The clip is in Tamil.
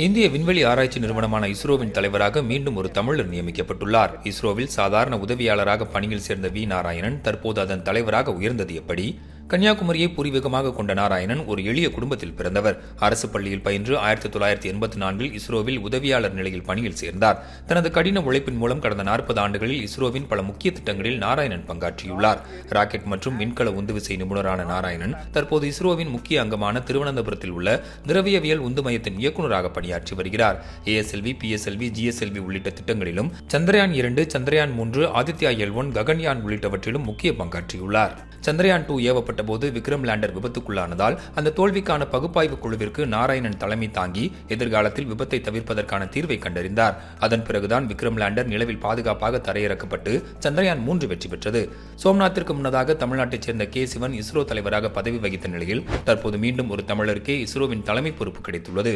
இந்திய விண்வெளி ஆராய்ச்சி நிறுவனமான இஸ்ரோவின் தலைவராக மீண்டும் ஒரு தமிழர் நியமிக்கப்பட்டுள்ளார். இஸ்ரோவில் சாதாரண உதவியாளராக பணியில் சேர்ந்த வி. நாராயணன் தற்போது அதன் தலைவராக உயர்ந்தது எப்படி? கன்னியாகுமரியை பூர்வீகமாக கொண்ட நாராயணன் ஒரு எளிய குடும்பத்தில் பிறந்தவர். அரசு பள்ளியில் பயின்று 1984இல் இஸ்ரோவில் உதவியாளர் நிலையில் பணியில் சேர்ந்தார். தனது கடின உழைப்பின் மூலம் கடந்த 40 ஆண்டுகளில் இஸ்ரோவின் பல முக்கிய திட்டங்களில் நாராயணன் பங்காற்றியுள்ளார். ராக்கெட் மற்றும் விண்கல உந்துவிசை நிபுணரான நாராயணன் தற்போது இஸ்ரோவின் முக்கிய அங்கமான திருவனந்தபுரத்தில் உள்ள திரவியவியல் உந்து மையத்தின் இயக்குநராக பணியாற்றி வருகிறார். ASLV, PSLV, GSLV உள்ளிட்ட திட்டங்களிலும் சந்திரயான் 2, சந்திரயான் 3, ஆதித்யா L1, ககன்யான் உள்ளிட்டவற்றிலும் முக்கிய பங்காற்றியுள்ளார். சந்திரயான் 2 ஏவப்பட்ட போது விக்ரம் லேண்டர் விபத்துக்குள்ளானதால் அந்த தோல்விக்கான பகுப்பாய்வு குழுவிற்கு நாராயணன் தலைமை தாங்கி எதிர்காலத்தில் விபத்தை தவிர்ப்பதற்கான தீர்வை கண்டறிந்தார். அதன் பிறகுதான் விக்ரம் லேண்டர் நிலவில் பாதுகாப்பாக தரையிறக்கப்பட்டு சந்திரயான் 3 வெற்றி பெற்றது. சோம்நாத்திற்கு முன்னதாக தமிழ்நாட்டைச் சேர்ந்த K. சிவன் இஸ்ரோ தலைவராக பதவி வகித்த நிலையில் தற்போது மீண்டும் ஒரு தமிழருக்கே இஸ்ரோவின் தலைமை பொறுப்பு கிடைத்துள்ளது.